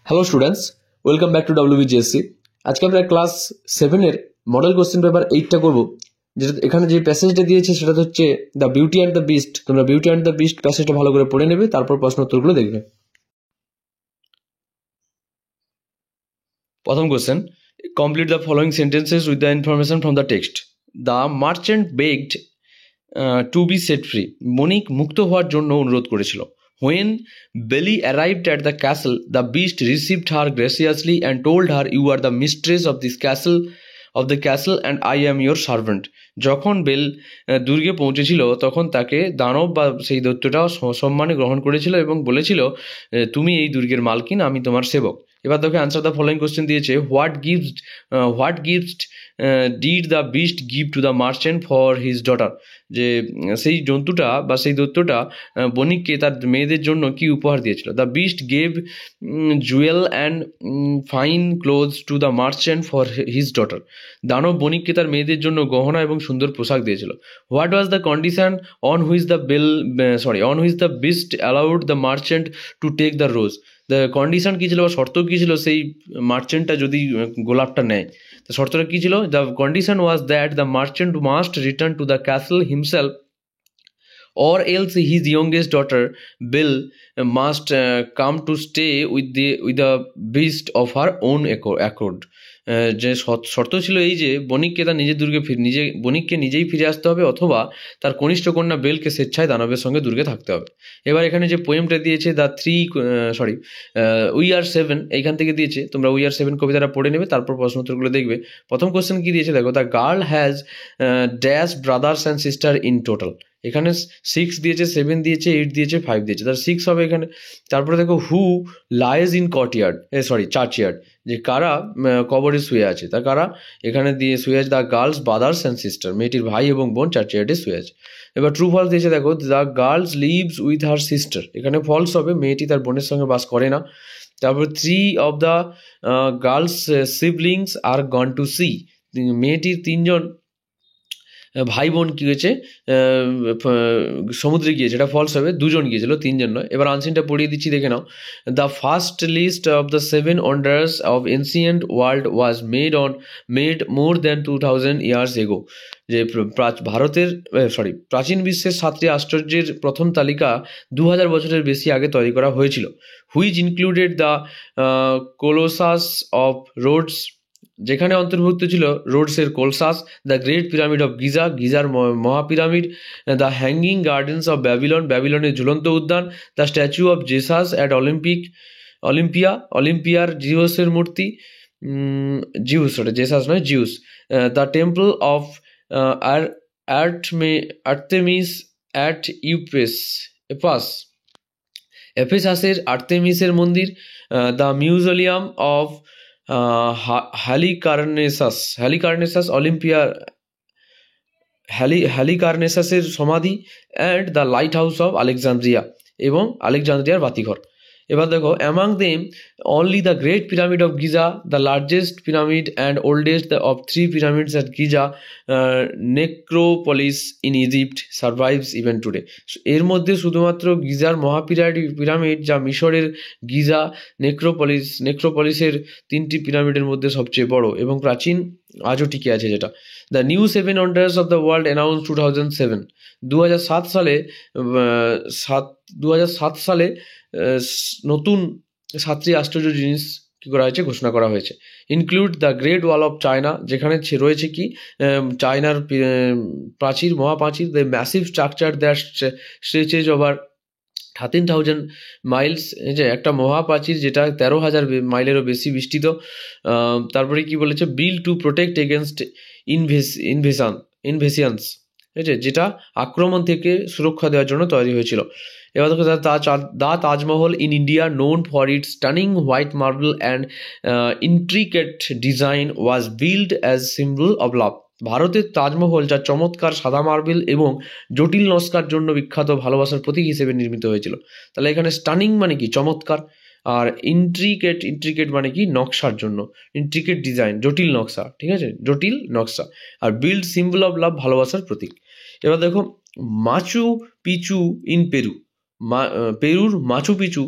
Hello students, welcome back to WBGSC। আজকে আমরা class 7-এর মডেল কোশ্চেন পেপার 8টা করব। যেটা এখানে যে প্যাসেজটা দিয়েছে সেটা হচ্ছে the beauty and the beast. তোমরা বিউটি অ্যান্ড দ্য বিস্ট প্যাসেজটা ভালো করে পড়ে নেবে, তারপর প্রশ্ন উত্তরগুলো দেখবে। প্রথম question, complete the following sentences with the information from the text. The merchant begged to be set free. বণিক মুক্ত হওয়ার জন্য অনুরোধ করেছিল। When Belly arrived at the castle, the beast received her graciously and told her, "You are the mistress of this castle, and I am your servant." যখন bell দুর্গে পৌঁছেছিল তখন তাকে দানব বা সেই দৈত্যটা সম্মানে গ্রহণ করেছিল এবং বলেছিল, তুমি এই দুর্গের মালকিন, আমি তোমার সেবক। এবার দেখো অ্যান্সার দ্য ফলোয়িং কোশ্চেন দিয়েছে, what gift did the beast give to the merchant for his daughter. যে সেই জন্তুটা বা সেই দৈত্যটা বণিককে তার মেয়েদের জন্য কি উপহার দিয়েছিল। The beast gave Jewel and fine clothes to the merchant for his daughter. দানব বণিককে তার মেয়েদের জন্য গহনা এবং সুন্দর পোশাক দিয়েছিল। What was the condition on which the beast allowed the merchant to take the rose. The condition কী ছিল বা শর্ত কী ছিল সেই মার্চেন্টটা যদি গোলাপটা নেয়? তো শর্তটা কী ছিল? The condition was that the merchant must return to the castle himself, or else his youngest daughter Belle must come to stay with the beast of her own accord. যে শর্ত ছিল এই যে বণিককে তার নিজের দুর্গে বণিককে নিজেই ফিরে আসতে হবে, অথবা তার কনিষ্ঠ কন্যা বেলকে স্বেচ্ছায় দানবের সঙ্গে দুর্গে থাকতে হবে। এবার এখানে যে পোয়েমটা দিয়েছে উই আর 7, এইখান থেকে দিয়েছে। তোমরা উই আর 7 কবিতাটা পড়ে নেবে, তারপর প্রশ্ন উত্তরগুলো দেখবে। প্রথম কোশ্চেন কি দিয়েছে দেখো, the girl has dash brothers and sister in total. এখানে 6 দিয়েছে, 7 দিয়েছে, 8 দিয়েছে, 5 দিয়েছে, তার 6 হবে এখানে। তারপরে দেখো হু লাইজ ইন চার্চইয়ার্ড, যে কারা কবরে শুয়ে আছে, তা কারা এখানে দিয়ে শুয়ে আছে। The girls brothers and sister, মেয়েটির ভাই এবং বোন চার্চইয়ার্ডে শুয়ে আছে। এবার ট্রু ফলস দিয়েছে দেখো, the girls lives with her sister, এখানে ফলস হবে, মেয়েটি তার বোনের সঙ্গে বাস করে না। তারপর 3 of the girls siblings are gone to see, মেয়েটির 3জন ভাই বোন কী হয়েছে, সমুদ্রে গিয়েছে, এটা ফলস হবে, 2জন গিয়েছিল, 3জন নয়। এবার আনসিনটা পড়িয়ে দিচ্ছি, দেখে নাও। The first list of the 7 wonders of ancient world was made more than 2000 years ago. যে প্রাচীন বিশ্বের 7টি আশ্চর্যের প্রথম তালিকা 2000 বছরের বেশি আগে তৈরি করা হয়েছিল। Which included the Colossus of Rhodes, যেখানে অন্তর্ভুক্ত ছিল রোডসের Colossus, the great pyramid of গিজার মহাপিরামিড, দ্য হ্যাঙ্গিং গার্ডেন্স অফ ব্যাবিলনের ঝুলন্ত উদ্যান, the statue of Jesus at অলিম্পিয়ার জিউসের মূর্তি, Zeus, the temple of Artemis at এফেসাসের আর্তেমিসের মন্দির, দ্য মিউজিয়াম অফ হ্যালিকার্নেসাসের সমাধি, and the lighthouse of Alexandria, এবং আলেকজান্দ্রিয়ার বাতিঘর। এবার দেখো, among them only the great pyramid of Giza, the largest pyramid and oldest of 3 pyramids at Giza necropolis in Egypt survives even today. এর মধ্যে শুধুমাত্র গিজার পিরামিড, যা মিশরের গিজা নেক্রোপলিসের 3টি পিরামিডের মধ্যে সবচেয়ে বড় এবং প্রাচীন, আজও টিকে আছে যেটা। The new 7 wonders of the world announce 2007, 2007 সালে নতুন 7টি আশ্চর্য জিনিস কী করা হয়েছে, ঘোষণা করা হয়েছে। Include the great wall of China, যেখানে রয়েছে কি চায়নার মহাপ্রাচীর, the massive structure that stretches over 13,000 miles, যে একটা মহাপ্রাচীর যেটা 13,000 মাইলেরও বেশি বিস্তৃত। তারপরে কি বলেছে, বিল্ড টু প্রোটেক্ট এগেনস্ট ইনভেশনস, যেটা আক্রমণ থেকে সুরক্ষা দেওয়ার জন্য তৈরি হয়েছিল। এবার দেখো, the Taj Mahal in India, known for its stunning white marble and intricate design, was build as symbol of লাভ। ভারতের তাজমহল, যা চমৎকার সাদা মার্বেল এবং জটিল নকশার জন্য বিখ্যাত, ভালোবাসার প্রতীক হিসেবে নির্মিত হয়েছিল। তাহলে এখানে স্টানিং মানে কি, চমৎকার, আর ইন্ট্রিকেট মানে কি, নকশার জন্য, ইন্ট্রিকেট ডিজাইন, জটিল নকশা, ঠিক আছে, জটিল নকশা, আর বিল্ড সিম্বল অফ লাভ, ভালোবাসার প্রতীক। এবার দেখো, মাচু পিচু ইন পেরু, পেরুর Machu Picchu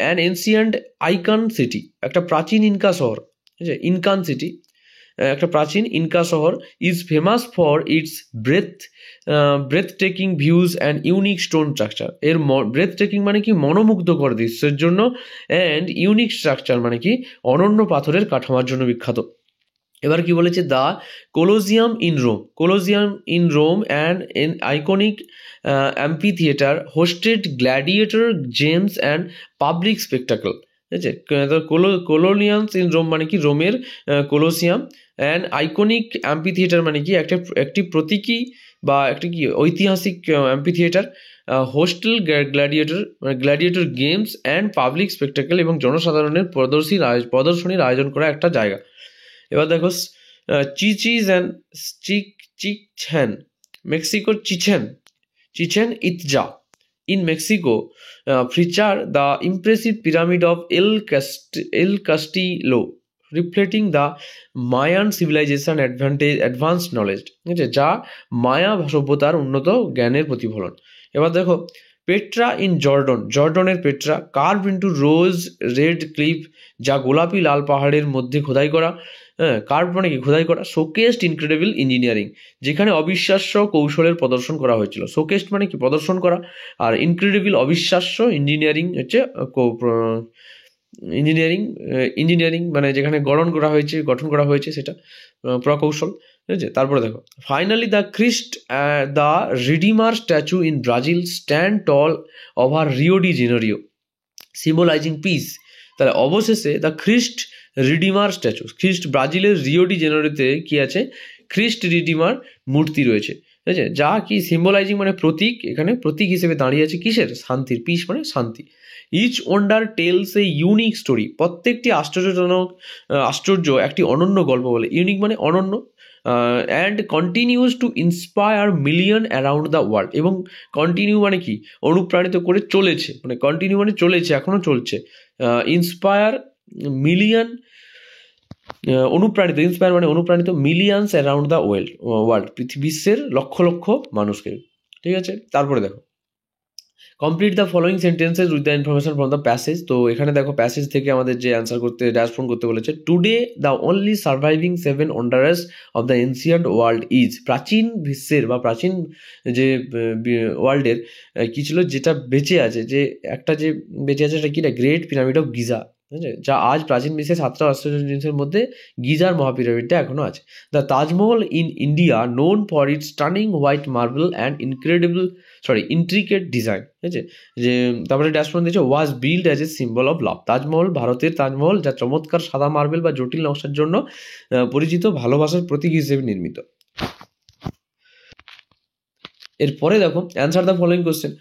an ancient icon city, একটা প্রাচীন ইনকা শহর, ঠিক আছে, ইনকান সিটি, একটা প্রাচীন ইনকা শহর, is famous for its breath taking views and unique stone structure. এর ব্রেথ টেকিং মানে কি মনোমুগ্ধকর দৃশ্যের জন্য, অ্যান্ড ইউনিক স্ট্রাকচার মানে কি অনন্য পাথরের কাঠামোর জন্য বিখ্যাত। এবার কি বলেছে, the Colosseum in Rome and an iconic amphitheatre hosted gladiator games and public spectacle, ঠিক আছে। কোলোনিয়ামস ইন রোম মানে কি রোমের Colosseum, and iconic amphitheatre মানে কি একটি প্রতীকী বা একটি কি ঐতিহাসিক amphitheatre, hosted gladiator games and public spectacle এবং জনসাধারণের প্রদর্শনীর আয়োজন করা একটা জায়গা। এবার দেখো চিচেন মেক্সিকোর Chichen Itza in Mexico feature the impressive pyramid of El Castillo reflecting the Mayan civilisation advanced knowledge, ঠিক আছে, যা মায়া সভ্যতার উন্নত জ্ঞানের প্রতিফলন। এবার দেখো পেট্রা ইন জর্ডনের Petra carve into rose red cliff, যা গোলাপি লাল পাহাড়ের মধ্যে খোদাই করা, কার্ভ মানে কি খোদাই করা, শোকেসড ইনক্রেডিবল ইঞ্জিনিয়ারিং, যেখানে অবিশ্বাস্য কৌশলের প্রদর্শন করা হয়েছিল। শোকেসড মানে কি প্রদর্শন করা, আর ইনক্রেডিবল অবিশ্বাস্য, ইঞ্জিনিয়ারিং হচ্ছে ইঞ্জিনিয়ারিং মানে যেখানে গঠন করা হয়েছে সেটা প্রকৌশল, ঠিক আছে। তারপরে দেখো finally the Redeemer statue in Brazil stand tall over Rio de Janeiro symbolising peace. তাহলে অবশেষে দ্য রিডিমার স্ট্যাচু, ব্রাজিলের রিও ডি জেনেরিওতে কি আছে, রিডিমার মূর্তি রয়েছে, ঠিক আছে, যা কি সিম্বলাইজিং মানে প্রতীক, এখানে প্রতীক হিসেবে দাঁড়িয়ে আছে কিসের, শান্তির, পিস মানে শান্তি। Each wonder tells a unique story, প্রত্যেকটি আশ্চর্য একটি অনন্য গল্প বলে, ইউনিক মানে অনন্য, and continues to inspire million around the world, এবং কন্টিনিউ মানে কি অনুপ্রাণিত করে চলেছে, মানে কন্টিনিউ মানে চলেছে, এখনো চলছে, ইন্সপায়ার মিলিয়ন ইন্সপায়ার মানে অনুপ্রাণিত, মিলিয়নস অ্যারাউন্ড দ্য ওয়ার্ল্ড বিশ্বের লক্ষ লক্ষ মানুষকে, ঠিক আছে। তারপরে দেখো complete the following sentences with the information from the passage. তো এখানে দেখো প্যাসেজ থেকে আমাদের যে অ্যান্সার করতে ড্যাশফোন করতে বলেছে, today the only surviving 7 wonders of the ancient world is, প্রাচীন বিশ্বের বা প্রাচীন যে ওয়ার্ল্ডের কী ছিল যেটা বেঁচে আছে, যে একটা যে বেঁচে আছে সেটা কি না, গ্রেট পিরামিড অফ গিজা, ঠিক আছে, যা আজ প্রাচীন বিশ্বের 7টা আশ্চর্য জিনিসের মধ্যে গিজার মহাপিরামিডটা এখনও আছে। The Taj Mahal in India known for its stunning white marble and intricate design, ঠিক আছে, যে তারপরে ড্যাশবোর্ড দিয়েছে was build as a symbol of লাভ, ভারতের তাজমহল যা চমৎকার সাদা মার্বেল বা জটিল নকশার জন্য পরিচিত, ভালোবাসার প্রতীক হিসেবে নির্মিত। এরপরে দেখো answer the following question,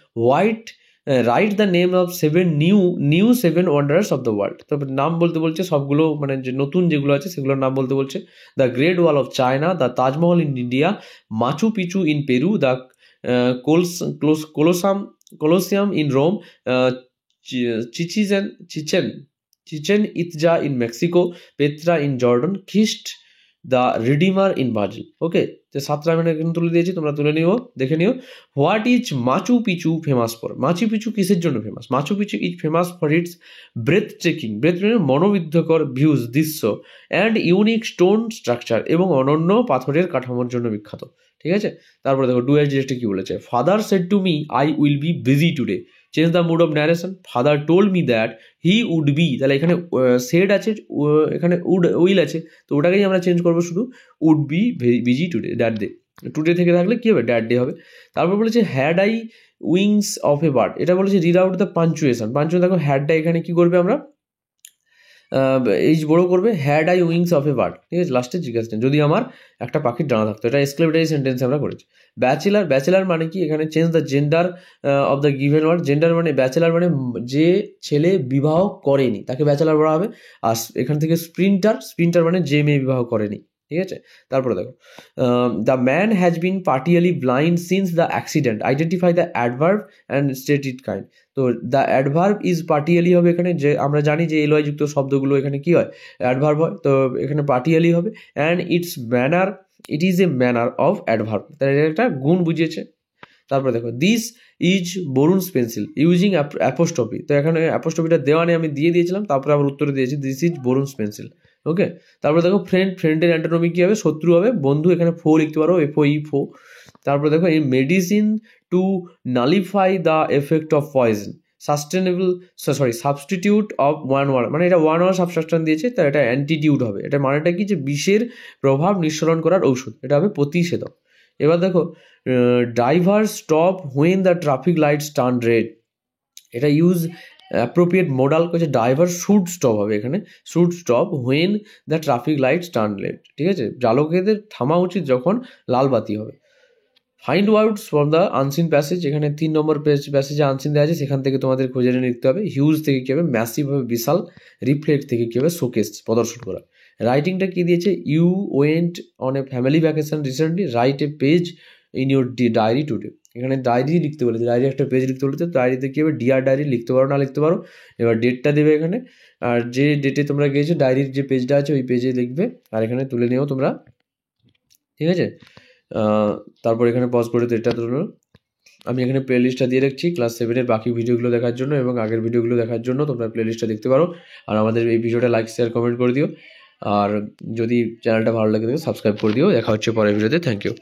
write the name of 7 wonders of the world. তারপরে নাম বলতে বলছে সবগুলো, মানে যে নতুন যেগুলো আছে সেগুলোর নাম বলতে বলছে, the great wall of China, the Taj Mahal in India, মাচু Picchu in Peru, the Colosseum in Rome, Chichen Itza in Mexico, Petra in Jordan, the Redeemer in Brazil. Okay, যে 7টা আমি এখানে তুলে দিয়েছি, তোমরা তুলে নিও, দেখে নিও। What is Machu Picchu famous for? Machu Picchu কিসের জন্য famous? Machu Picchu is famous for its breath মনোবিদ্ধকর ভিউজ, দৃশ্য, অ্যান্ড ইউনিক স্টোন স্ট্রাকচার, এবং অনন্য পাথরের কাঠামোর জন্য বিখ্যাত, ঠিক আছে। তারপরে দেখো ডু অ্যাডজেক্টিভ কি বলেছে, father said to me I will be busy today, change the mood of narration, father told me that he would be, তাহলে এখানে সেড আছে, এখানে উইল আছে, তো ওটাকেই আমরা চেঞ্জ করবো, শুধু would be busy today, that day, today থেকে থাকলে কী হবে, দ্যাট ডে হবে। তারপর বলেছে had I wings of a bird, এটা বলেছে রিড আউট দ্য পাঞ্চুয়েশন, দেখো হ্যাডটা এখানে কি করবে, আমরা এইচ বড় করবে, had I wings of a bird, ঠিক আছে, লাস্টে জিজ্ঞাসা যদি আমার একটা পাখির ডানা থাকতো, এটা এক্সক্লেমেটরি সেন্টেন্স আমরা করেছি। ব্যাচেলার মানে কি, এখানে change the gender of the given word, gender মানে ব্যাচেলার মানে যে ছেলে বিবাহ করেনি তাকে ব্যাচেলার বলা হবে, আর এখান থেকে স্প্রিন্টার মানে যে মেয়ে বিবাহ করেনি, ঠিক আছে। তারপরে দেখো the man has been partially blind since the accident, identify the adverb and state it kind. তো দ্য অ্যাডভার্ব ইজ পার্টিয়ালি হবে, এখানে যে আমরা জানি যে এলওয়াই যুক্ত শব্দগুলো এখানে কি হয়, অ্যাডভার্ব হয়, তো এখানে পার্টিয়ালি হবে। And it is a manner of adverb, তাহলে এটা একটা গুণ বুঝিয়েছে। তারপরে দেখো this is Varun's pencil using apostrophe, তো এখানে অ্যাপোস্ট্রফিটা দেওয়া নেই, আমি দিয়ে দিয়েছিলাম, তারপরে আবার উত্তরে দিয়েছি দিস ইজ বরুণস পেন্সিল। ওকে, তারপরে দেখো ফ্রেন্ডের অ্যান্টোনমি কী হবে, শত্রু হবে, বন্ধু এখানে ফো লিখতে পারো, FO। তারপরে দেখো এই medicine to nullify the effect of poison, substitute of one word, মানে এটা ওয়ান ওয়ার্ড সাবস্ট্রাকশন দিয়েছে, তার এটা অ্যান্টিটিউড হবে, এটা মানেটা কি যে বিষের প্রভাব নিঃসরণ করার ঔষধ, এটা হবে প্রতিষেধক। এবার দেখো driver stop when the traffic lights turn red, এটা ইউজ অ্যাপ্রোপ্রিয়েট মোডাল করছে, ড্রাইভার শুড স্টপ হবে এখানে, should stop when the traffic lights turn red, ঠিক আছে, চালকেদের থামা উচিত যখন লাল বাতি হবে। Find words from the unseen passage, এখানে 3 নম্বর প্যাসেজে আনসিন দেওয়া আছে, সেখান থেকে তোমাদের খুঁজে নিয়ে লিখতে হবে। হিউজ থেকে কী হবে, ম্যাসিভ হবে বিশাল, রিফ্লেক্ট থেকে কী হবে, শোকেস প্রদর্শন করা। রাইটিংটা কী দিয়েছে, you went on a family vacation recently, write a page in your diary today, এখানে ডায়েরি লিখতে বলেছে, ডায়েরি একটা পেজ লিখতে বলেছে, ডায়েরিতে কী হবে, ডিয়ার ডায়েরি লিখতে পারো না লিখতে পারো। এবার ডেটটা দেবে এখানে, আর যে ডেটে তোমরা গিয়েছো ডায়েরির যে পেজটা আছে ওই পেজে লিখবে, আর এখানে তুলে নিও তোমরা, ঠিক আছে। তারপর এখানে পজ করে তো এটা ধরো, আমি এখানে প্লে লিস্টটা দিয়ে রাখছি ক্লাস 7-এর বাকি ভিডিওগুলো দেখার জন্য এবং আগের ভিডিওগুলো দেখার জন্য তোমরা প্লে লিস্টটা দেখতে পারো। আর আমাদের এই ভিডিওটা লাইক শেয়ার কমেন্ট করে দিও, আর যদি চ্যানেলটা ভালো লাগে সাবস্ক্রাইব করে দিও। দেখা হচ্ছে পরের ভিডিওতে, থ্যাংক ইউ।